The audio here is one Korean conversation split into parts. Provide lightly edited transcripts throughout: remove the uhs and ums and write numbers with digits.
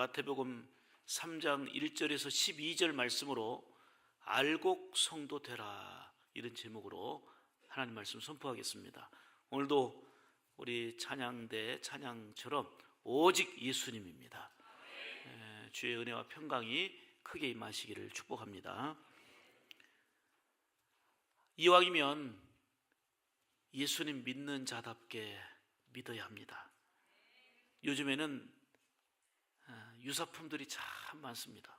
마태복음 3장 1절에서 12절 말씀으로 알곡 성도 되라, 이런 제목으로 하나님 말씀 선포하겠습니다. 오늘도 우리 찬양대 찬양처럼 오직 예수님입니다. 주의 은혜와 평강이 크게 임하시기를 축복합니다. 이왕이면 예수님 믿는 자답게 믿어야 합니다. 요즘에는 유사품들이 참 많습니다.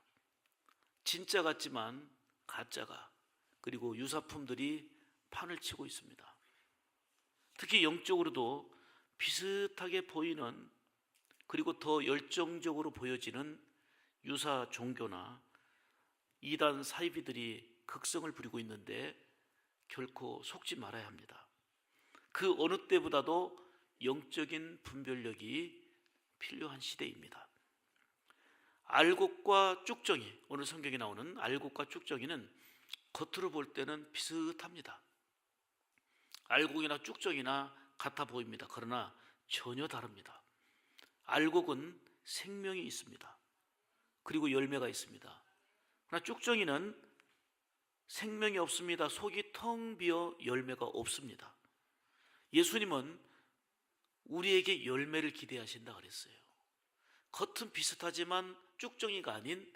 진짜 같지만 가짜가, 그리고 유사품들이 판을 치고 있습니다. 특히 영적으로도 비슷하게 보이는, 그리고 더 열정적으로 보여지는 유사 종교나 이단 사이비들이 극성을 부리고 있는데 결코 속지 말아야 합니다. 그 어느 때보다도 영적인 분별력이 필요한 시대입니다. 알곡과 쭉정이, 오늘 성경에 나오는 알곡과 쭉정이는 겉으로 볼 때는 비슷합니다. 알곡이나 쭉정이나 같아 보입니다. 그러나 전혀 다릅니다. 알곡은 생명이 있습니다. 그리고 열매가 있습니다. 그러나 쭉정이는 생명이 없습니다. 속이 텅 비어 열매가 없습니다. 예수님은 우리에게 열매를 기대하신다 그랬어요. 겉은 비슷하지만 쭉정이가 아닌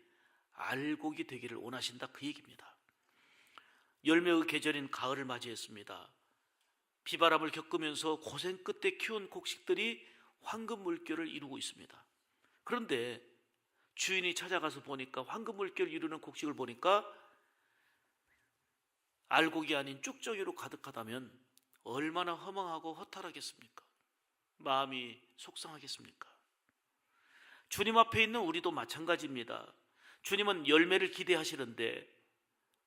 알곡이 되기를 원하신다, 그 얘기입니다. 열매의 계절인 가을을 맞이했습니다. 비바람을 겪으면서 고생 끝에 키운 곡식들이 황금 물결을 이루고 있습니다. 그런데 주인이 찾아가서 보니까, 황금 물결을 이루는 곡식을 보니까 알곡이 아닌 쭉정이로 가득하다면 얼마나 허망하고 허탈하겠습니까? 마음이 속상하겠습니까? 주님 앞에 있는 우리도 마찬가지입니다. 주님은 열매를 기대하시는데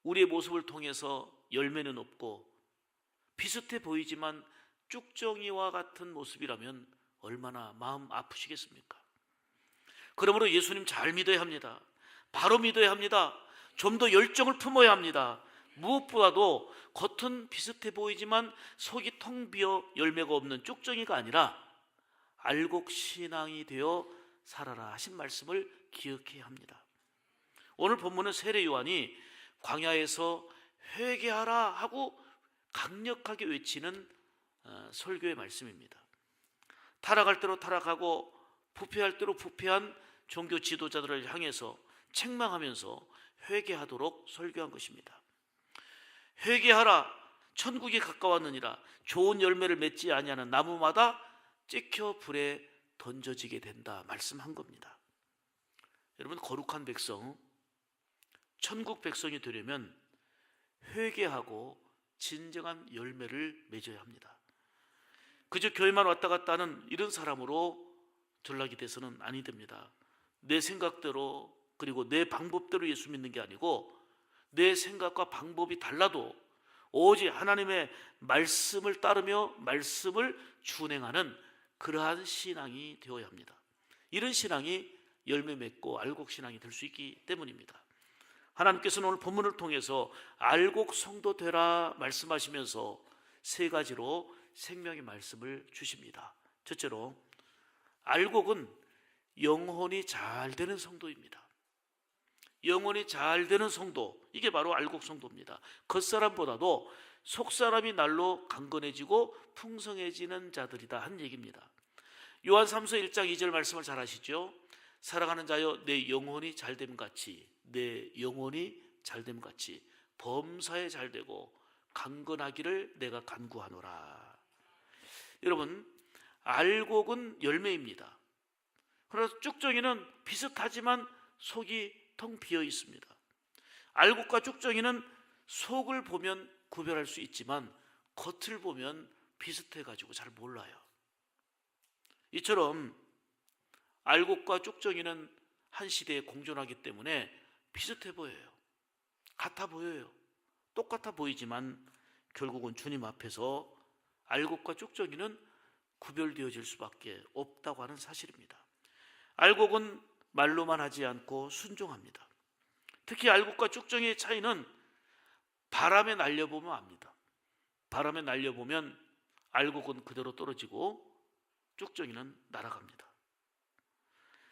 우리의 모습을 통해서 열매는 없고 비슷해 보이지만 쭉정이와 같은 모습이라면 얼마나 마음 아프시겠습니까? 그러므로 예수님 잘 믿어야 합니다. 바로 믿어야 합니다. 좀 더 열정을 품어야 합니다. 무엇보다도 겉은 비슷해 보이지만 속이 텅 비어 열매가 없는 쭉정이가 아니라 알곡 신앙이 되어 살아라 하신 말씀을 기억해야 합니다. 오늘 본문은 세례 요한이 광야에서 회개하라 하고 강력하게 외치는 설교의 말씀입니다. 타락할 대로 타락하고 부패할 대로 부패한 종교 지도자들을 향해서 책망하면서 회개하도록 설교한 것입니다. 회개하라, 천국이 가까웠느니라. 좋은 열매를 맺지 아니하는 나무마다 찍혀 불에 던져지게 된다 말씀한 겁니다. 여러분, 거룩한 백성, 천국 백성이 되려면 회개하고 진정한 열매를 맺어야 합니다. 그저 교회만 왔다 갔다 하는 이런 사람으로 전락이 돼서는 아니 됩니다. 내 생각대로, 그리고 내 방법대로 예수 믿는 게 아니고 내 생각과 방법이 달라도 오직 하나님의 말씀을 따르며 말씀을 준행하는 그러한 신앙이 되어야 합니다. 이런 신앙이 열매 맺고 알곡 신앙이 될 수 있기 때문입니다. 하나님께서는 오늘 본문을 통해서 알곡 성도 되라 말씀하시면서 세 가지로 생명의 말씀을 주십니다. 첫째로, 알곡은 영혼이 잘 되는 성도입니다. 영혼이 잘 되는 성도, 이게 바로 알곡 성도입니다. 겉사람보다도 속사람이 날로 강건해지고 풍성해지는 자들이다 한 얘기입니다. 요한 3서 1장 2절 말씀을 잘 아시죠? 사랑하는 자여, 내 영혼이 잘됨 같이, 내 영혼이 잘됨 같이 범사에 잘되고 강건하기를 내가 간구하노라. 여러분, 알곡은 열매입니다. 그래서 쭉정이는 비슷하지만 속이 텅 비어 있습니다. 알곡과 쭉정이는 속을 보면 구별할 수 있지만 겉을 보면 비슷해가지고 잘 몰라요. 이처럼 알곡과 쭉정이는 한 시대에 공존하기 때문에 비슷해 보여요. 같아 보여요. 똑같아 보이지만 결국은 주님 앞에서 알곡과 쭉정이는 구별되어질 수밖에 없다고 하는 사실입니다. 알곡은 말로만 하지 않고 순종합니다. 특히 알곡과 쭉정이의 차이는 바람에 날려보면 압니다. 바람에 날려보면 알곡은 그대로 떨어지고 쭉정이는 날아갑니다.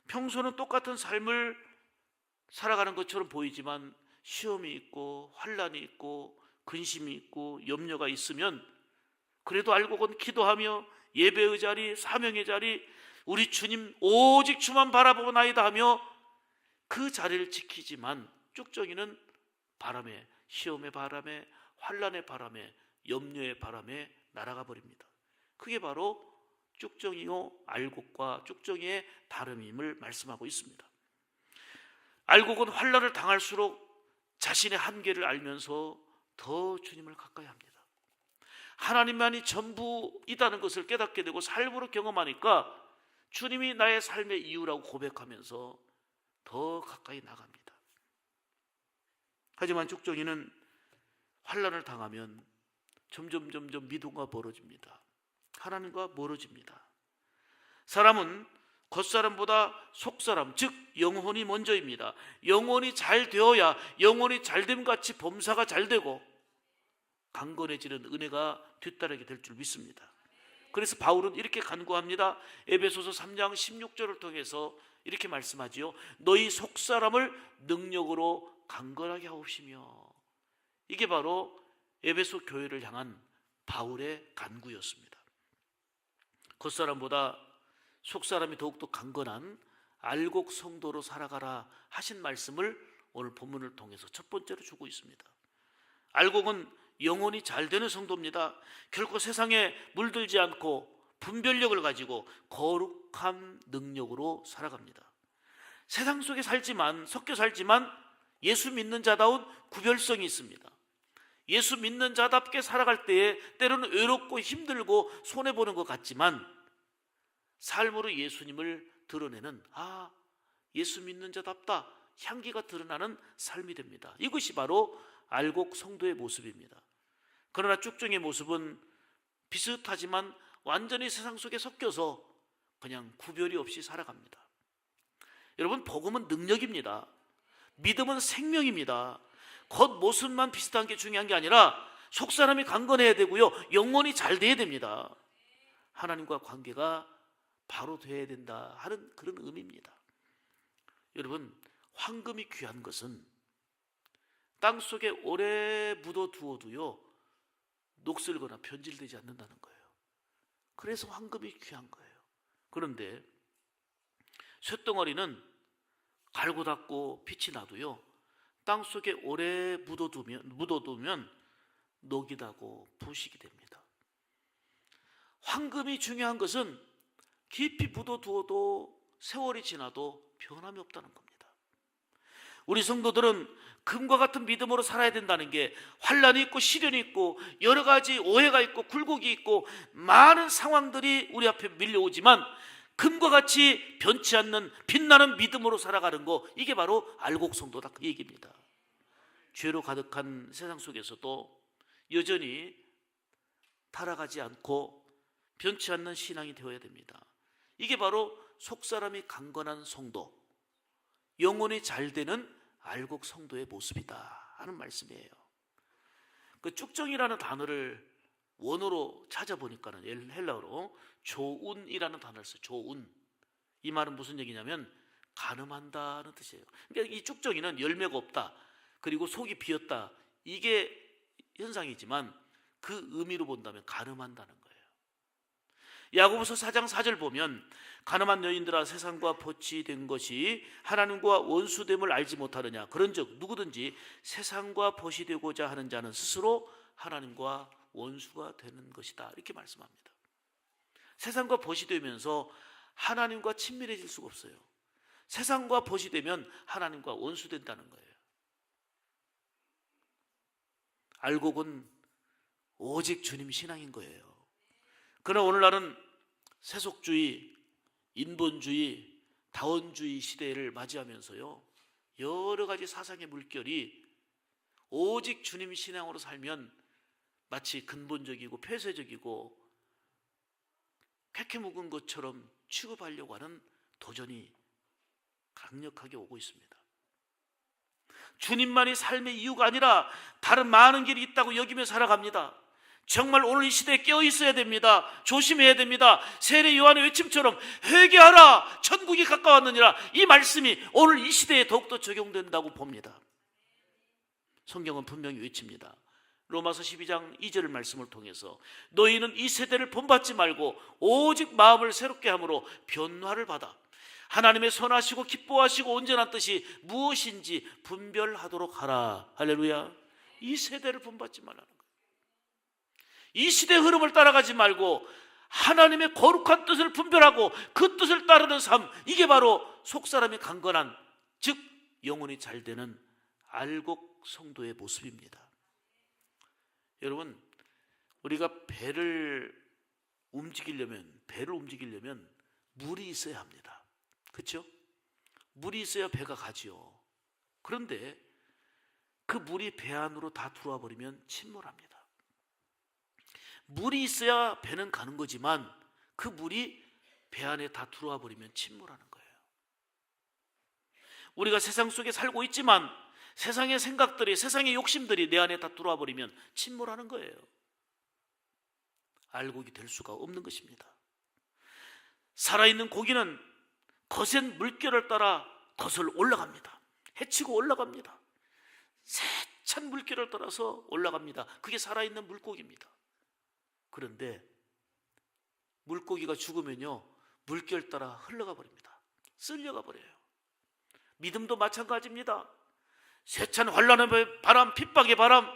평소는 똑같은 삶을 살아가는 것처럼 보이지만 시험이 있고 환난이 있고 근심이 있고 염려가 있으면 그래도 알고는 기도하며 예배의 자리, 사명의 자리, 우리 주님 오직 주만 바라보나이다 하며 그 자리를 지키지만 쭉정이는 바람에, 시험의 바람에, 환난의 바람에, 염려의 바람에 날아가 버립니다. 그게 바로 쭉정이요 알곡과 쭉정이의 다름임을 말씀하고 있습니다. 알곡은 환난을 당할수록 자신의 한계를 알면서 더 주님을 가까이 합니다. 하나님만이 전부이다는 것을 깨닫게 되고 삶으로 경험하니까 주님이 나의 삶의 이유라고 고백하면서 더 가까이 나갑니다. 하지만 쭉정이는 환난을 당하면 점점 믿음과 멀어집니다. 하나님과 멀어집니다. 사람은 겉사람보다 속사람, 즉 영혼이 먼저입니다. 영혼이 잘 되어야 영혼이 잘됨 같이 범사가 잘 되고 강건해지는 은혜가 뒤따르게 될 줄 믿습니다. 그래서 바울은 이렇게 간구합니다. 에베소서 3장 16절을 통해서 이렇게 말씀하지요. 너희 속사람을 능력으로 강건하게 하옵시며. 이게 바로 에베소 교회를 향한 바울의 간구였습니다. 겉사람보다 속사람이 더욱더 강건한 알곡 성도로 살아가라 하신 말씀을 오늘 본문을 통해서 첫 번째로 주고 있습니다. 알곡은 영혼이 잘 되는 성도입니다. 결코 세상에 물들지 않고 분별력을 가지고 거룩한 능력으로 살아갑니다. 세상 속에 살지만, 섞여 살지만 예수 믿는 자다운 구별성이 있습니다. 예수 믿는 자답게 살아갈 때에 때로는 외롭고 힘들고 손해보는 것 같지만 삶으로 예수님을 드러내는 예수 믿는 자답다 향기가 드러나는 삶이 됩니다. 이것이 바로 알곡 성도의 모습입니다. 그러나 쭉정의 모습은 비슷하지만 완전히 세상 속에 섞여서 그냥 구별이 없이 살아갑니다. 여러분, 복음은 능력입니다. 믿음은 생명입니다. 겉모습만 비슷한 게 중요한 게 아니라 속사람이 강건해야 되고요, 영혼이 잘 돼야 됩니다. 하나님과 관계가 바로 돼야 된다 하는 그런 의미입니다. 여러분, 황금이 귀한 것은 땅속에 오래 묻어두어도요 녹슬거나 변질되지 않는다는 거예요. 그래서 황금이 귀한 거예요. 그런데 쇳덩어리는 갈고 닦고 빛이 나도요 땅속에 오래 묻어두면 녹이 나고 부식이 됩니다. 황금이 중요한 것은 깊이 묻어두어도 세월이 지나도 변함이 없다는 겁니다. 우리 성도들은 금과 같은 믿음으로 살아야 된다는 게 환난이 있고 시련이 있고 여러 가지 오해가 있고 굴곡이 있고 많은 상황들이 우리 앞에 밀려오지만 금과 같이 변치 않는 빛나는 믿음으로 살아가는 거, 이게 바로 알곡 성도다 그 얘기입니다. 죄로 가득한 세상 속에서도 여전히 타락하지 않고 변치 않는 신앙이 되어야 됩니다. 이게 바로 속사람이 강건한 성도, 영혼이 잘 되는 알곡 성도의 모습이다 하는 말씀이에요. 그 쭉정이라는 단어를 원어로 찾아보니까는 헬라어로 조운이라는 단어를 써요. 조운. 이 말은 무슨 얘기냐면 가늠한다는 뜻이에요. 그러니까 이 쭉정이는 열매가 없다, 그리고 속이 비었다, 이게 현상이지만 그 의미로 본다면 가늠한다는 거예요. 야고보서 4장 4절 보면 가늠한 여인들아 세상과 보치된 것이 하나님과 원수됨을 알지 못하느냐. 그런즉 누구든지 세상과 벗이 되고자 하는 자는 스스로 하나님과 원수가 되는 것이다, 이렇게 말씀합니다. 세상과 벗이 되면서 하나님과 친밀해질 수가 없어요. 세상과 벗이 되면 하나님과 원수된다는 거예요. 알곡은 오직 주님 신앙인 거예요. 그러나 오늘날은 세속주의, 인본주의, 다원주의 시대를 맞이하면서요 여러 가지 사상의 물결이 오직 주님 신앙으로 살면 마치 근본적이고 폐쇄적이고 캐캐 묵은 것처럼 취급하려고 하는 도전이 강력하게 오고 있습니다. 주님만이 삶의 이유가 아니라 다른 많은 길이 있다고 여기며 살아갑니다. 정말 오늘 이 시대에 깨어 있어야 됩니다. 조심해야 됩니다. 세례 요한의 외침처럼 회개하라, 천국이 가까웠느니라, 이 말씀이 오늘 이 시대에 더욱더 적용된다고 봅니다. 성경은 분명히 외칩니다. 로마서 12장 2절 말씀을 통해서 너희는 이 세대를 본받지 말고 오직 마음을 새롭게 함으로 변화를 받아 하나님의 선하시고 기뻐하시고 온전한 뜻이 무엇인지 분별하도록 하라. 할렐루야. 이 세대를 본받지 말라는 거예요. 이 시대의 흐름을 따라가지 말고 하나님의 거룩한 뜻을 분별하고 그 뜻을 따르는 삶, 이게 바로 속사람이 강건한, 즉 영혼이 잘 되는 알곡 성도의 모습입니다. 여러분, 우리가 배를 움직이려면 물이 있어야 합니다. 그렇죠? 물이 있어야 배가 가지요. 그런데 그 물이 배 안으로 다 들어와 버리면 침몰합니다. 물이 있어야 배는 가는 거지만 그 물이 배 안에 다 들어와 버리면 침몰하는 거예요. 우리가 세상 속에 살고 있지만 세상의 생각들이, 세상의 욕심들이 내 안에 다 들어와 버리면 침몰하는 거예요. 알곡이 될 수가 없는 것입니다. 살아있는 고기는 거센 물결을 따라 거슬러 올라갑니다. 헤치고 올라갑니다. 세찬 물결을 따라서 올라갑니다. 그게 살아있는 물고기입니다. 그런데 물고기가 죽으면요, 물결 따라 흘러가 버립니다. 쓸려가 버려요. 믿음도 마찬가지입니다. 세찬 환난의 바람, 핍박의 바람,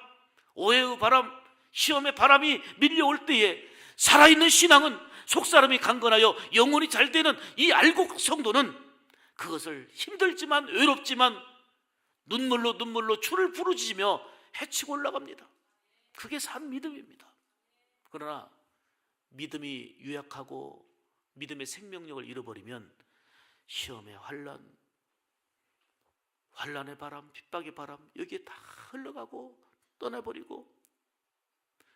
오해의 바람, 시험의 바람이 밀려올 때에 살아있는 신앙은, 속사람이 강건하여 영혼이 잘 되는 이 알곡 성도는 그것을 힘들지만 외롭지만 눈물로 추를 부르짖으며 헤치고 올라갑니다. 그게 산 믿음입니다. 그러나 믿음이 유약하고 믿음의 생명력을 잃어버리면 시험의 환난의 바람, 핍박의 바람, 여기에 다 흘러가고 떠나버리고,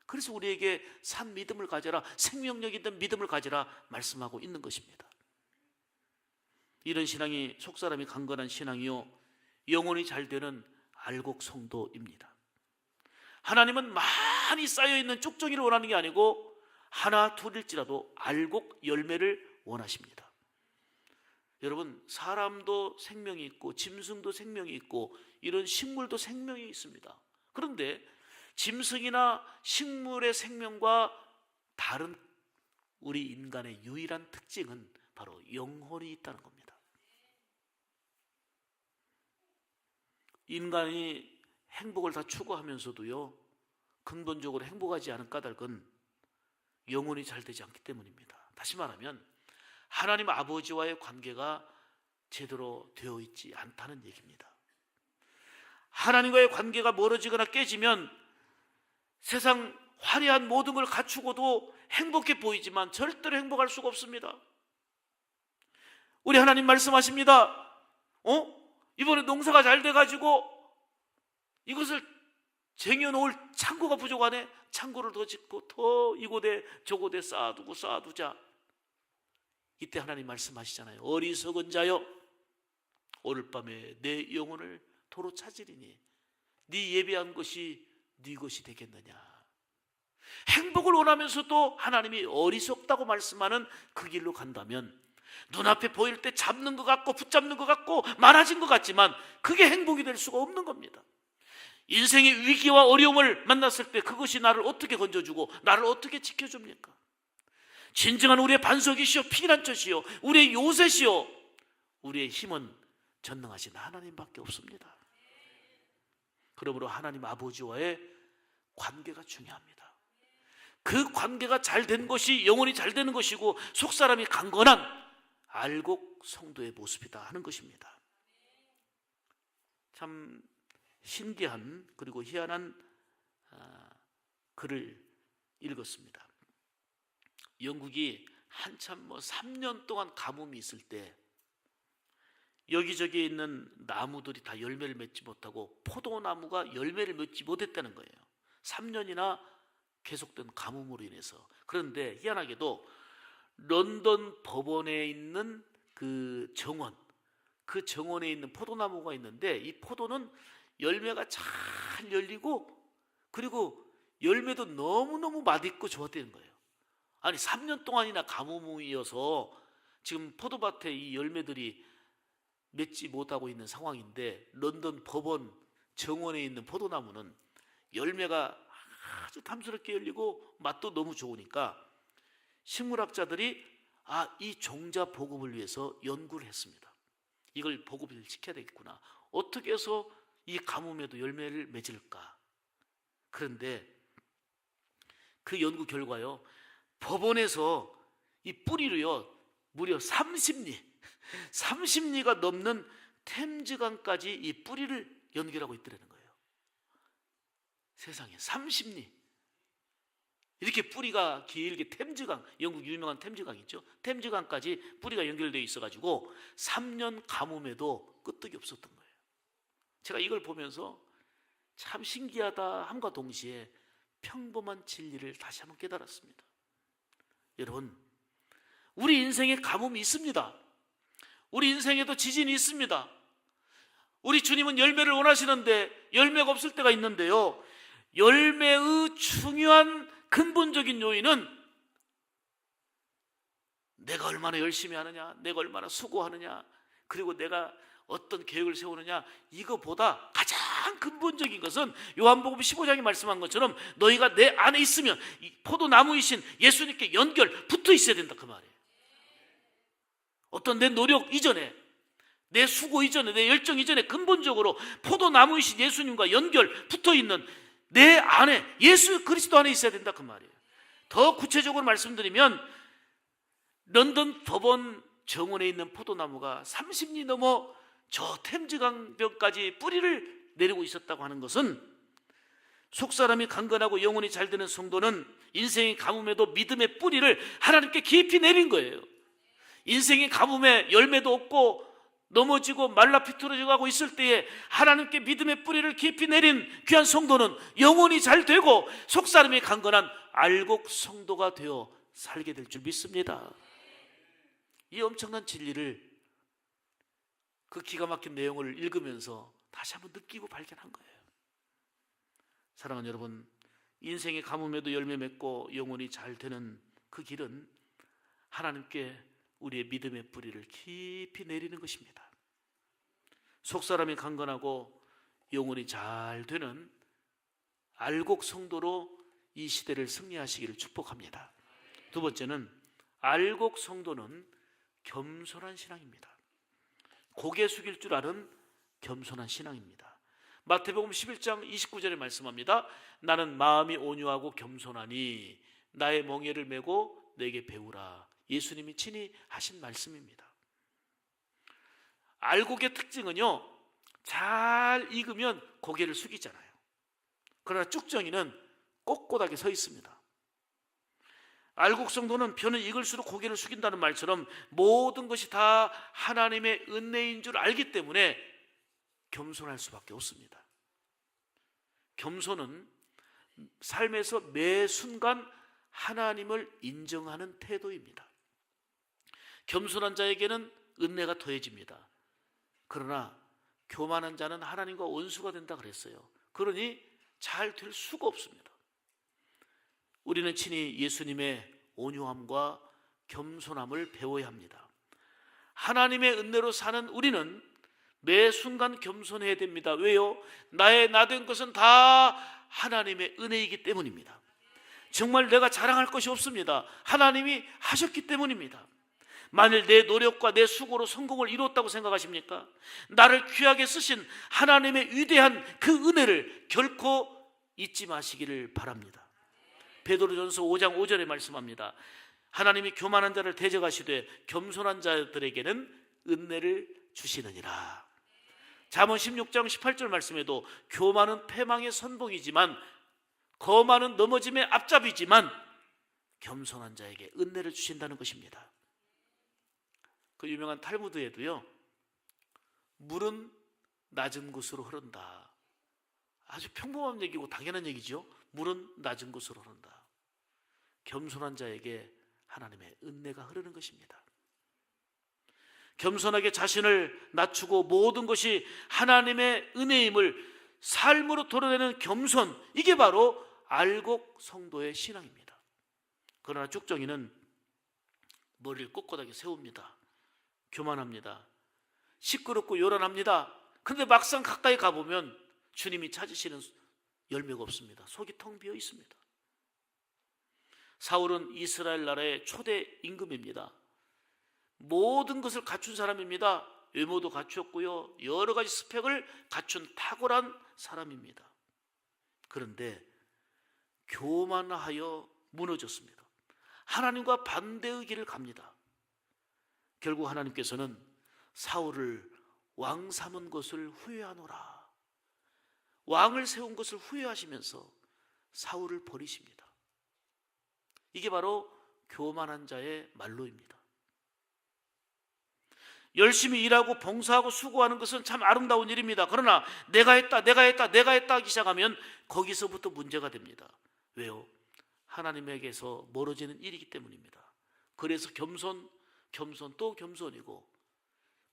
그래서 우리에게 산 믿음을 가져라, 생명력 있는 믿음을 가져라 말씀하고 있는 것입니다. 이런 신앙이 속사람이 강건한 신앙이요, 영혼이 잘 되는 알곡 성도입니다. 하나님은 많이 쌓여있는 쭉정이를 원하는 게 아니고 하나 둘일지라도 알곡 열매를 원하십니다. 여러분, 사람도 생명이 있고 짐승도 생명이 있고 이런 식물도 생명이 있습니다. 그런데 짐승이나 식물의 생명과 다른 우리 인간의 유일한 특징은 바로 영혼이 있다는 겁니다. 인간이 행복을 다 추구하면서도요, 근본적으로 행복하지 않은 까닭은 영혼이 잘 되지 않기 때문입니다. 다시 말하면 하나님 아버지와의 관계가 제대로 되어 있지 않다는 얘기입니다. 하나님과의 관계가 멀어지거나 깨지면 세상 화려한 모든 걸 갖추고도 행복해 보이지만 절대로 행복할 수가 없습니다. 우리 하나님 말씀하십니다. 이번에 농사가 잘 돼가지고 이것을 쟁여놓을 창고가 부족하네. 창고를 더 짓고 더 이곳에 저곳에 쌓아두자. 이때 하나님 말씀하시잖아요. 어리석은 자여, 오늘 밤에 내 영혼을 도로 찾으리니 네 예배한 것이 네 것이 되겠느냐. 행복을 원하면서도 하나님이 어리석다고 말씀하는 그 길로 간다면 눈앞에 보일 때 잡는 것 같고 붙잡는 것 같고 많아진 것 같지만 그게 행복이 될 수가 없는 겁니다. 인생의 위기와 어려움을 만났을 때 그것이 나를 어떻게 건져주고 나를 어떻게 지켜줍니까? 진정한 우리의 반석이시오, 피난처시오, 우리의 요새시오, 우리의 힘은 전능하신 하나님밖에 없습니다. 그러므로 하나님 아버지와의 관계가 중요합니다. 그 관계가 잘 된 것이 영혼이 잘 되는 것이고 속사람이 강건한 알곡 성도의 모습이다 하는 것입니다. 참 신기한 그리고 희한한 글을 읽었습니다. 영국이 한참 3년 동안 가뭄이 있을 때 여기저기 있는 나무들이 다 열매를 맺지 못하고 포도나무가 열매를 맺지 못했다는 거예요. 3년이나 계속된 가뭄으로 인해서. 그런데 희한하게도 런던 법원에 있는 그 정원에 있는 포도나무가 있는데 이 포도는 열매가 잘 열리고 그리고 열매도 너무너무 맛있고 좋았다는 거예요. 아니 3년 동안이나 가뭄이어서 지금 포도밭에 이 열매들이 맺지 못하고 있는 상황인데, 런던 법원 정원에 있는 포도나무는 열매가 아주 탐스럽게 열리고 맛도 너무 좋으니까 식물학자들이 이 종자 보급을 위해서 연구를 했습니다. 이걸 보급을 시켜야 되겠구나. 어떻게 해서 이 가뭄에도 열매를 맺을까? 그런데 그 연구 결과요, 법원에서 이 뿌리로요 무려 30리가 넘는 템즈강까지 이 뿌리를 연결하고 있더라는 거예요. 세상에 30리. 이렇게 뿌리가 길게 템즈강, 영국 유명한 템즈강 있죠? 템즈강까지 뿌리가 연결되어 있어가지고 3년 가뭄에도 끄떡이 없었던 거예요. 제가 이걸 보면서 참 신기하다 함과 동시에 평범한 진리를 다시 한번 깨달았습니다. 여러분, 우리 인생에 가뭄이 있습니다. 우리 인생에도 지진이 있습니다. 우리 주님은 열매를 원하시는데 열매가 없을 때가 있는데요, 열매의 중요한 근본적인 요인은 내가 얼마나 열심히 하느냐, 내가 얼마나 수고하느냐, 그리고 내가 어떤 계획을 세우느냐, 이거보다 가장 근본적인 것은 요한복음 15장에 말씀한 것처럼 너희가 내 안에 있으면 이 포도나무이신 예수님께 연결 붙어 있어야 된다, 그 말이에요. 어떤 내 노력 이전에, 내 수고 이전에, 내 열정 이전에 근본적으로 포도나무이신 예수님과 연결 붙어 있는 내 안에, 예수 그리스도 안에 있어야 된다, 그 말이에요. 더 구체적으로 말씀드리면 런던 법원 정원에 있는 포도나무가 30리 넘어 저 템즈강변까지 뿌리를 내리고 있었다고 하는 것은, 속사람이 강건하고 영혼이 잘 되는 성도는 인생의 가뭄에도 믿음의 뿌리를 하나님께 깊이 내린 거예요. 인생의 가뭄에 열매도 없고 넘어지고 말라 비틀어져 가고 있을 때에 하나님께 믿음의 뿌리를 깊이 내린 귀한 성도는 영혼이 잘 되고 속사람이 강건한 알곡 성도가 되어 살게 될 줄 믿습니다. 이 엄청난 진리를, 그 기가 막힌 내용을 읽으면서 다시 한번 느끼고 발견한 거예요. 사랑하는 여러분, 인생의 가뭄에도 열매 맺고 영혼이 잘 되는 그 길은 하나님께 우리의 믿음의 뿌리를 깊이 내리는 것입니다. 속사람이 강건하고 영혼이 잘 되는 알곡 성도로 이 시대를 승리하시기를 축복합니다. 두 번째는, 알곡 성도는 겸손한 신앙입니다. 고개 숙일 줄 아는 겸손한 신앙입니다. 마태복음 11장 29절에 말씀합니다. 나는 마음이 온유하고 겸손하니 나의 멍에를 메고 내게 배우라. 예수님이 친히 하신 말씀입니다. 알곡의 특징은요, 잘 익으면 고개를 숙이잖아요. 그러나 쭉정이는 꼿꼿하게 서 있습니다. 알곡 성도는 벼는 익을수록 고개를 숙인다는 말처럼 모든 것이 다 하나님의 은혜인 줄 알기 때문에 겸손할 수밖에 없습니다. 겸손은 삶에서 매 순간 하나님을 인정하는 태도입니다. 겸손한 자에게는 은혜가 더해집니다. 그러나 교만한 자는 하나님과 원수가 된다 그랬어요. 그러니 잘 될 수가 없습니다. 우리는 친히 예수님의 온유함과 겸손함을 배워야 합니다. 하나님의 은혜로 사는 우리는 매 순간 겸손해야 됩니다. 왜요? 나의 나된 것은 다 하나님의 은혜이기 때문입니다. 정말 내가 자랑할 것이 없습니다. 하나님이 하셨기 때문입니다. 만일 내 노력과 내 수고로 성공을 이루었다고 생각하십니까? 나를 귀하게 쓰신 하나님의 위대한 그 은혜를 결코 잊지 마시기를 바랍니다. 베드로전서 5장 5절에 말씀합니다. 하나님이 교만한 자를 대적하시되 겸손한 자들에게는 은혜를 주시느니라. 잠언 16장 18절 말씀에도 교만은 패망의 선봉이지만 거만은 넘어짐의 앞잡이지만 겸손한 자에게 은혜를 주신다는 것입니다. 그 유명한 탈무드에도요, 물은 낮은 곳으로 흐른다. 아주 평범한 얘기고 당연한 얘기죠. 물은 낮은 곳으로 흐른다. 겸손한 자에게 하나님의 은혜가 흐르는 것입니다. 겸손하게 자신을 낮추고 모든 것이 하나님의 은혜임을 삶으로 드러내는 겸손, 이게 바로 알곡 성도의 신앙입니다. 그러나 쭉정이는 머리를 꼿꼿하게 세웁니다. 교만합니다. 시끄럽고 요란합니다. 그런데 막상 가까이 가보면 주님이 찾으시는 열매가 없습니다. 속이 텅 비어 있습니다. 사울은 이스라엘 나라의 초대 임금입니다. 모든 것을 갖춘 사람입니다. 외모도 갖추었고요, 여러 가지 스펙을 갖춘 탁월한 사람입니다. 그런데 교만하여 무너졌습니다. 하나님과 반대의 길을 갑니다. 결국 하나님께서는 사울을 왕 삼은 것을 후회하노라, 왕을 세운 것을 후회하시면서 사울을 버리십니다. 이게 바로 교만한 자의 말로입니다. 열심히 일하고 봉사하고 수고하는 것은 참 아름다운 일입니다. 그러나 내가 했다 하기 시작하면 거기서부터 문제가 됩니다. 왜요? 하나님에게서 멀어지는 일이기 때문입니다. 그래서 겸손 또 겸손이고,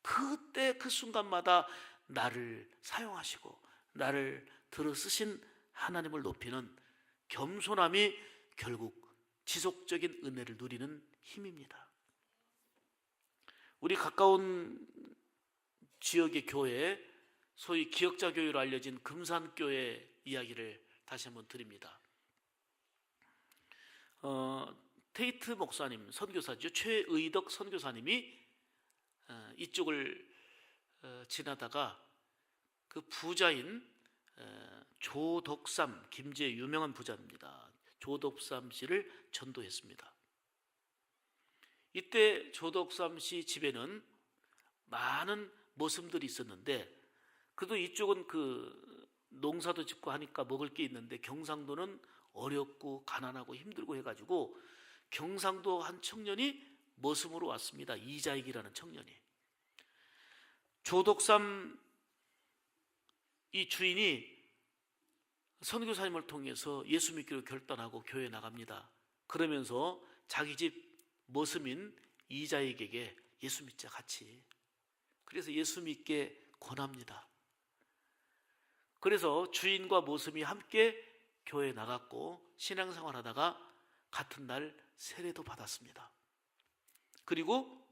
그때 그 순간마다 나를 사용하시고 나를 들어 쓰신 하나님을 높이는 겸손함이 결국 지속적인 은혜를 누리는 힘입니다. 우리 가까운 지역의 교회, 소위 기역자 교회로 알려진 금산교회 이야기를 다시 한번 드립니다. 테이트 목사님, 선교사죠. 최의덕 선교사님이 이쪽을 지나다가 그 부자인 조덕삼, 김제의 유명한 부자입니다. 조덕삼 씨를 전도했습니다. 이때 조덕삼 씨 집에는 많은 머슴들이 있었는데, 그래도 이쪽은 그 농사도 짓고 하니까 먹을 게 있는데 경상도는 어렵고 가난하고 힘들고 해가지고 경상도 한 청년이 머슴으로 왔습니다. 이자익이라는 청년이. 조덕삼 이 주인이 선교사님을 통해서 예수 믿기로 결단하고 교회에 나갑니다. 그러면서 자기 집 머슴인 이자익에게 예수 믿자 같이. 그래서 예수 믿게 권합니다. 그래서 주인과 머슴이 함께 교회에 나갔고 신앙생활 하다가 같은 날 세례도 받았습니다. 그리고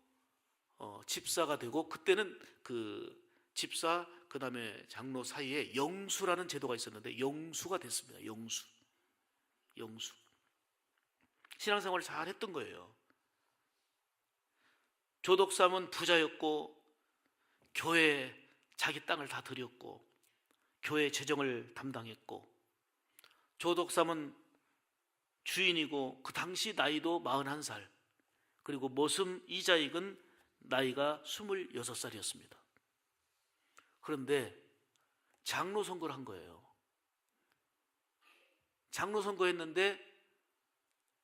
집사가 되고, 그때는 그 집사 그 다음에 장로 사이에 영수라는 제도가 있었는데 영수가 됐습니다. 영수. 신앙생활을 잘 했던 거예요. 조덕삼은 부자였고 교회에 자기 땅을 다 드렸고 교회 재정을 담당했고, 조덕삼은 주인이고 그 당시 나이도 41살, 그리고 머슴 이자익은 나이가 26살이었습니다. 그런데 장로 선거를 한 거예요. 장로 선거했는데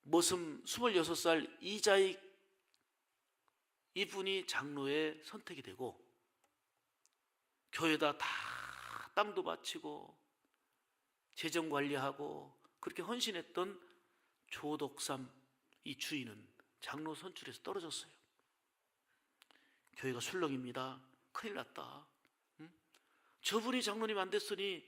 머슴 26살 이자익 이분이 장로에 선택이 되고, 교회에다 다 땅도 바치고 재정 관리하고 그렇게 헌신했던 조덕삼 이 주인은 장로 선출에서 떨어졌어요. 교회가 술렁입니다. 큰일 났다. 저분이 장로님 안 됐으니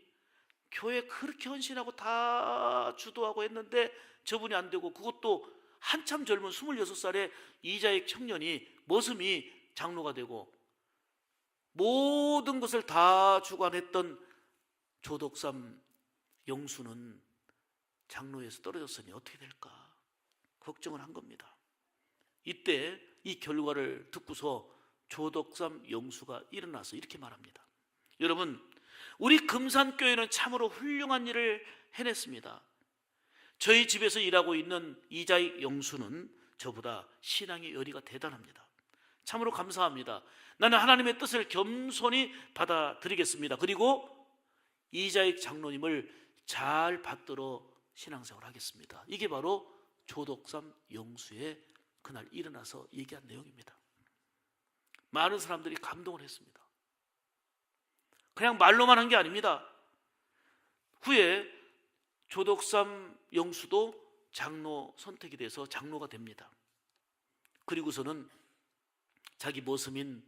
교회 그렇게 헌신하고 다 주도하고 했는데 저분이 안 되고, 그것도 한참 젊은 26살의 이자익 청년이 머슴이 장로가 되고 모든 것을 다 주관했던 조덕삼 영수는 장로에서 떨어졌으니 어떻게 될까 걱정을 한 겁니다. 이때 이 결과를 듣고서 조덕삼 영수가 일어나서 이렇게 말합니다. 여러분, 우리 금산교회는 참으로 훌륭한 일을 해냈습니다. 저희 집에서 일하고 있는 이자익 영수는 저보다 신앙의 열의가 대단합니다. 참으로 감사합니다. 나는 하나님의 뜻을 겸손히 받아들이겠습니다. 그리고 이자익 장로님을 잘 받들어 신앙생활을 하겠습니다. 이게 바로 조덕삼 영수의 그날 일어나서 얘기한 내용입니다. 많은 사람들이 감동을 했습니다. 그냥 말로만 한 게 아닙니다. 후에 조덕삼 영수도 장로 선택이 돼서 장로가 됩니다. 그리고서는 자기 머슴인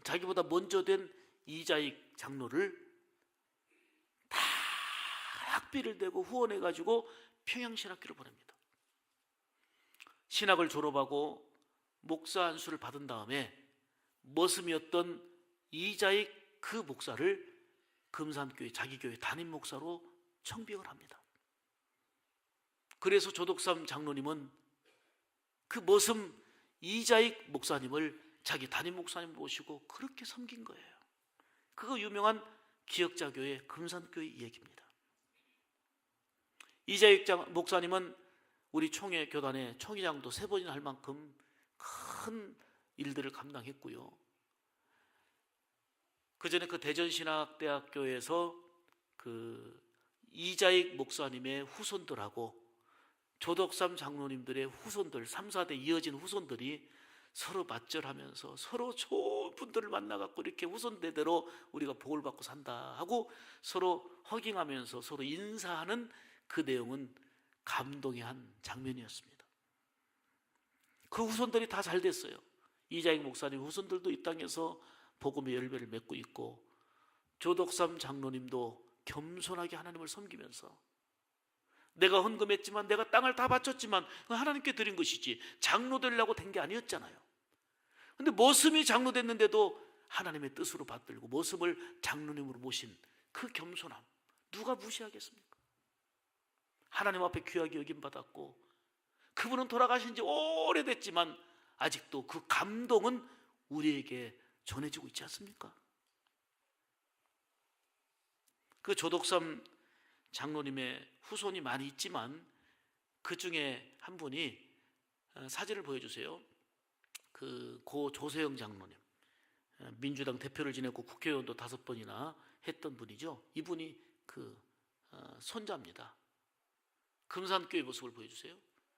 자기보다 먼저 된 이자익 장로를 다 학비를 대고 후원해가지고 평양신학교를 보냅니다. 신학을 졸업하고 목사 안수를 받은 다음에 머슴이었던 이자익 그 목사를 금산교회 자기 교회 담임 목사로 청빙을 합니다. 그래서 조덕삼 장로님은 그 머슴 이자익 목사님을 자기 담임 목사님 모시고 그렇게 섬긴 거예요. 그거 유명한 기역자교회 금산교회 얘기입니다. 이자익 목사님은 우리 총회 교단의 총회장도 3번이나 할 만큼 큰 일들을 감당했고요. 그 전에 그 대전신학대학교에서 그 이자익 목사님의 후손들하고 조덕삼 장로님들의 후손들 3, 4대 이어진 후손들이 서로 맞절하면서 서로 좋은 분들을 만나갖고 이렇게 후손대대로 우리가 복을 받고 산다 하고 서로 허깅하면서 서로 인사하는 그 내용은 감동의 한 장면이었습니다. 그 후손들이 다 잘 됐어요. 이자익 목사님 후손들도 이 땅에서 복음의 열매를 맺고 있고 조덕삼 장로님도 겸손하게 하나님을 섬기면서 내가 헌금했지만 내가 땅을 다 바쳤지만 하나님께 드린 것이지 장로 되려고 된 게 아니었잖아요. 근데 머슴이 장로 됐는데도 하나님의 뜻으로 받들고 머슴을 장로님으로 모신 그 겸손함 누가 무시하겠습니까? 하나님 앞에 귀하게 여김받았고 그분은 돌아가신 지 오래됐지만 아직도 그 감동은 우리에게 전해지고 있지 않습니까? 그 조덕삼 장로님의 후손이 많이 있지만 그 중에 한 분이 사진을 보여주세요. 그 고 조세영 장로님, 민주당 대표를 지냈고 국회의원도 5번이나 했던 분이죠. 이분이 그 손자입니다. 금산교회 모습을 보여주세요.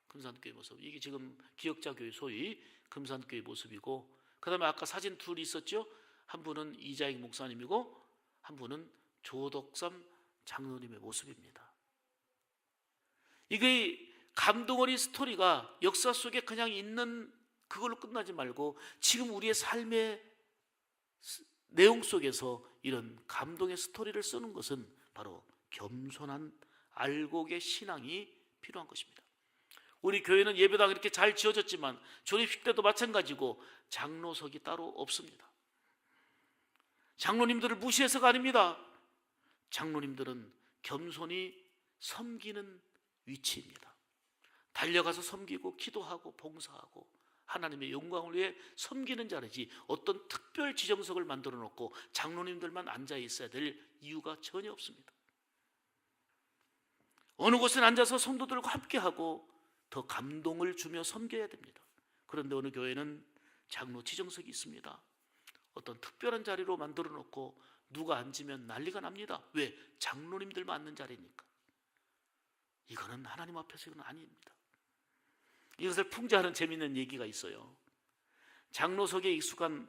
금산교회 모습. 이게 지금 기역자교회 소위 금산교회 모습이고, 그 다음에 아까 사진 둘이 있었죠. 한 분은 이자익 목사님이고 한 분은 조덕삼 장로님의 모습입니다. 이게 감동 어린 스토리가 역사 속에 그냥 있는 그걸로 끝나지 말고 지금 우리의 삶의 내용 속에서 이런 감동의 스토리를 쓰는 것은 바로 겸손한 알곡의 신앙이 필요한 것입니다. 우리 교회는 예배당 이렇게 잘 지어졌지만 조립식 때도 마찬가지고 장로석이 따로 없습니다. 장로님들을 무시해서가 아닙니다. 장로님들은 겸손히 섬기는 위치입니다. 달려가서 섬기고 기도하고 봉사하고 하나님의 영광을 위해 섬기는 자리지 어떤 특별 지정석을 만들어 놓고 장로님들만 앉아 있어야 될 이유가 전혀 없습니다. 어느 곳에 앉아서 성도들과 함께하고 더 감동을 주며 섬겨야 됩니다. 그런데 어느 교회는 장로 지정석이 있습니다. 어떤 특별한 자리로 만들어 놓고 누가 앉으면 난리가 납니다. 왜? 장로님들만 앉는 자리니까. 이거는 하나님 앞에서 이건 아닙니다. 이것을 풍자하는 재미있는 얘기가 있어요. 장로석에 익숙한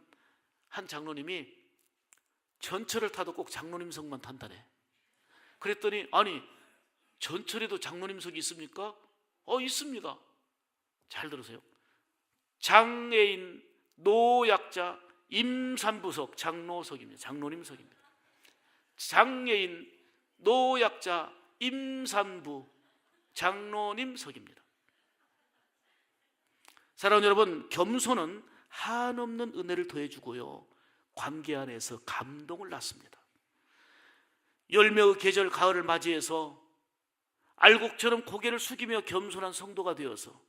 한 장로님이 전철을 타도 꼭 장로님석만 탄다네. 그랬더니 아니 전철에도 장로님석이 있습니까? 있습니다. 잘 들으세요. 장애인, 노약자, 임산부석 장로석입니다. 장로님석입니다. 장애인, 노약자, 임산부 장로님석입니다. 사랑하는 여러분, 겸손은 한없는 은혜를 더해주고요 관계 안에서 감동을 낳습니다. 열매의 계절 가을을 맞이해서 알곡처럼 고개를 숙이며 겸손한 성도가 되어서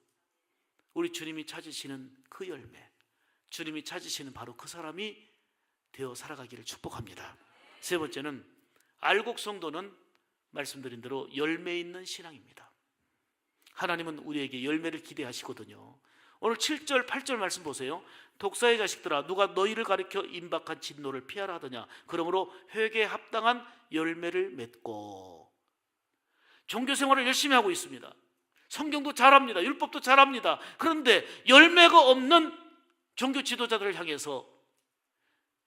우리 주님이 찾으시는 그 열매, 주님이 찾으시는 바로 그 사람이 되어 살아가기를 축복합니다. 세 번째는 알곡 성도는 말씀드린 대로 열매 있는 신앙입니다. 하나님은 우리에게 열매를 기대하시거든요. 오늘 7절 8절 말씀 보세요. 독사의 자식들아 누가 너희를 가리켜 임박한 진노를 피하라 하더냐. 그러므로 회개에 합당한 열매를 맺고. 종교생활을 열심히 하고 있습니다. 성경도 잘합니다. 율법도 잘합니다. 그런데 열매가 없는 종교 지도자들을 향해서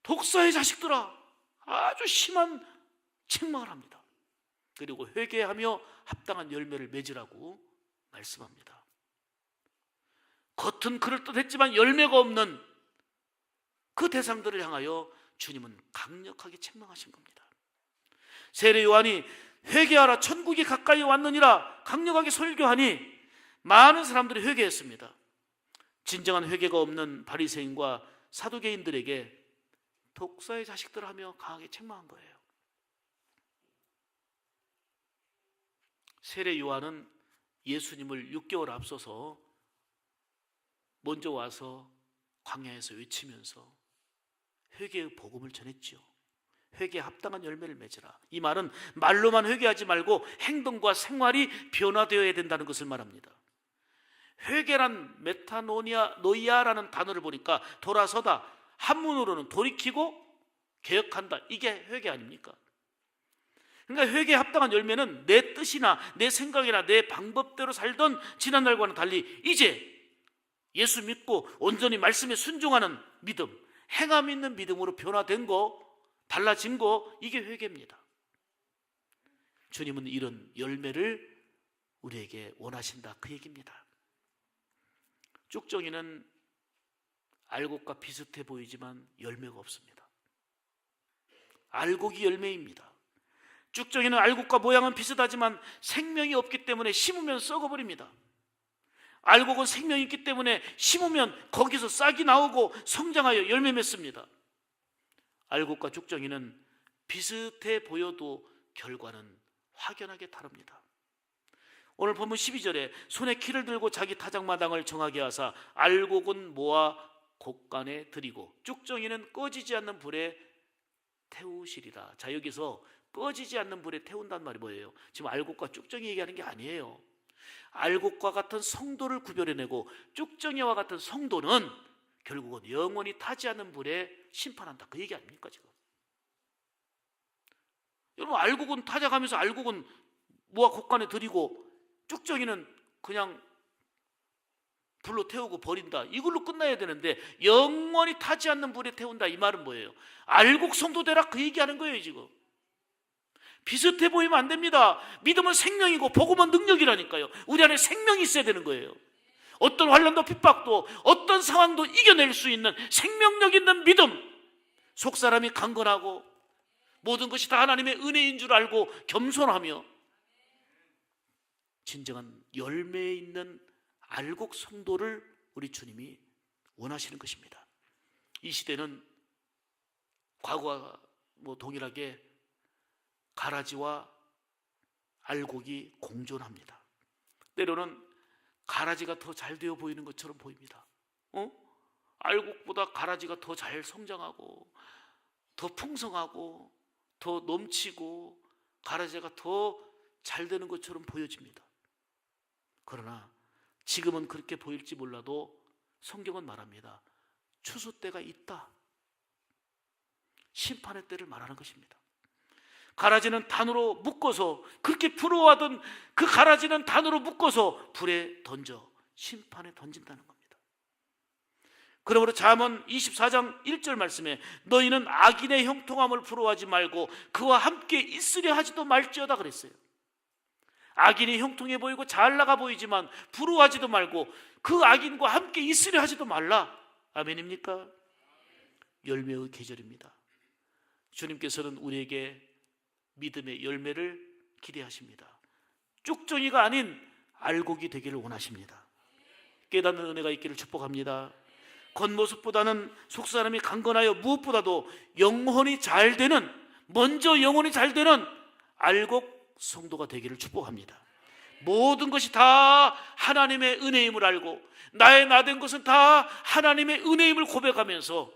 독사의 자식들아 아주 심한 책망을 합니다. 그리고 회개하며 합당한 열매를 맺으라고 말씀합니다. 겉은 그럴듯했지만 열매가 없는 그 대상들을 향하여 주님은 강력하게 책망하신 겁니다. 세례 요한이 회개하라 천국이 가까이 왔느니라 강력하게 설교하니 많은 사람들이 회개했습니다. 진정한 회개가 없는 바리새인과 사두개인들에게 독사의 자식들 하며 강하게 책망한 거예요. 세례 요한은 예수님을 6개월 앞서서 먼저 와서 광야에서 외치면서 회개의 복음을 전했지요. 회개에 합당한 열매를 맺으라. 이 말은 말로만 회개하지 말고 행동과 생활이 변화되어야 된다는 것을 말합니다. 회개란 메타노이아라는 단어를 보니까 돌아서다, 한문으로는 돌이키고 개혁한다. 이게 회개 아닙니까? 그러니까 회개에 합당한 열매는 내 뜻이나 내 생각이나 내 방법대로 살던 지난날과는 달리 이제 예수 믿고 온전히 말씀에 순종하는 믿음, 행함 있는 믿음으로 변화된 거, 달라진 거, 이게 회개입니다. 주님은 이런 열매를 우리에게 원하신다, 그 얘기입니다. 쭉정이는 알곡과 비슷해 보이지만 열매가 없습니다. 알곡이 열매입니다. 쭉정이는 알곡과 모양은 비슷하지만 생명이 없기 때문에 심으면 썩어버립니다. 알곡은 생명이 있기 때문에 심으면 거기서 싹이 나오고 성장하여 열매 맺습니다. 알곡과 쭉정이는 비슷해 보여도 결과는 확연하게 다릅니다. 오늘 본문 12절에 손에 키를 들고 자기 타작마당을 정하게 하사 알곡은 모아 곡간에 들이고 쭉정이는 꺼지지 않는 불에 태우시리라. 자, 여기서 꺼지지 않는 불에 태운단 말이 뭐예요? 지금 알곡과 쭉정이 얘기하는 게 아니에요. 알곡과 같은 성도를 구별해내고 쭉정이와 같은 성도는 결국은 영원히 타지 않는 불에 심판한다, 그 얘기 아닙니까 지금? 여러분, 알곡은 타작하면서 알곡은 모아 곡간에 들이고 쭉정이는 그냥 불로 태우고 버린다, 이걸로 끝나야 되는데 영원히 타지 않는 불에 태운다, 이 말은 뭐예요? 알곡 성도 되라, 그 얘기하는 거예요 지금. 비슷해 보이면 안 됩니다. 믿음은 생명이고 복음은 능력이라니까요. 우리 안에 생명이 있어야 되는 거예요. 어떤 환난도 핍박도 어떤 상황도 이겨낼 수 있는 생명력 있는 믿음, 속사람이 강건하고 모든 것이 다 하나님의 은혜인 줄 알고 겸손하며 진정한 열매 있는 알곡 성도를 우리 주님이 원하시는 것입니다. 이 시대는 과거와 동일하게 가라지와 알곡이 공존합니다. 때로는 가라지가 더 잘 되어 보이는 것처럼 보입니다. 알곡보다 가라지가 더 잘 성장하고 더 풍성하고 더 넘치고 가라지가 더 잘 되는 것처럼 보여집니다. 그러나 지금은 그렇게 보일지 몰라도 성경은 말합니다. 추수 때가 있다. 심판의 때를 말하는 것입니다. 가라지는 단으로 묶어서, 그렇게 부러워하던 그 가라지는 단으로 묶어서 불에 던져 심판에 던진다는 겁니다. 그러므로 잠언 24장 1절 말씀에 너희는 악인의 형통함을 부러워하지 말고 그와 함께 있으려 하지도 말지어다 그랬어요. 악인이 형통해 보이고 잘 나가 보이지만 부러워하지도 말고 그 악인과 함께 있으려 하지도 말라. 아멘입니까? 열매의 계절입니다. 주님께서는 우리에게 믿음의 열매를 기대하십니다. 쭉정이가 아닌 알곡이 되기를 원하십니다. 깨닫는 은혜가 있기를 축복합니다. 겉모습보다는 속사람이 강건하여 무엇보다도 영혼이 잘 되는, 먼저 영혼이 잘 되는 알곡 성도가 되기를 축복합니다. 모든 것이 다 하나님의 은혜임을 알고 나의 나된 것은 다 하나님의 은혜임을 고백하면서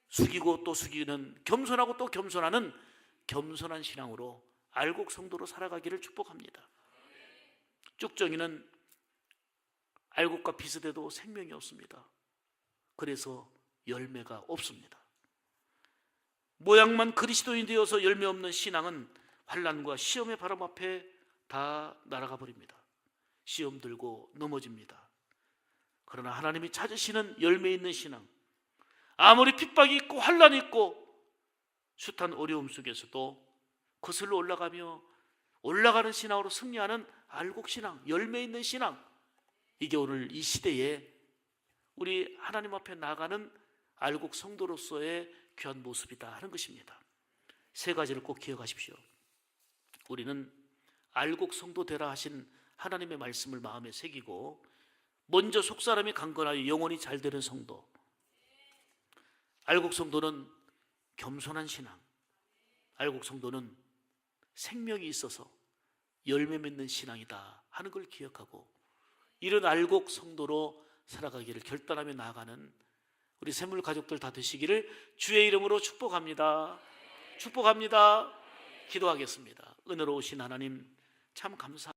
숙이고 또 숙이는, 겸손하고 또 겸손하는 겸손한 신앙으로 알곡 성도로 살아가기를 축복합니다. 쭉정이는 알곡과 비슷해도 생명이 없습니다. 그래서 열매가 없습니다. 모양만 그리스도인 되어서 열매 없는 신앙은 환난과 시험의 바람 앞에 다 날아가 버립니다. 시험 들고 넘어집니다. 그러나 하나님이 찾으시는 열매 있는 신앙, 아무리 핍박이 있고 환난이 있고 숱한 어려움 속에서도 거슬러 올라가며 올라가는 신앙으로 승리하는 알곡 신앙, 열매 있는 신앙, 이게 오늘 이 시대에 우리 하나님 앞에 나가는 알곡 성도로서의 귀한 모습이다 하는 것입니다. 세 가지를 꼭 기억하십시오. 우리는 알곡 성도 되라 하신 하나님의 말씀을 마음에 새기고 먼저 속사람이 강건하여 영혼이 잘 되는 성도, 알곡 성도는 겸손한 신앙, 알곡 성도는 생명이 있어서 열매 맺는 신앙이다 하는 걸 기억하고 이런 알곡 성도로 살아가기를 결단하며 나아가는 우리 샘물 가족들 다 되시기를 주의 이름으로 축복합니다. 축복합니다. 기도하겠습니다. 은혜로우신 하나님 참 감사합니다.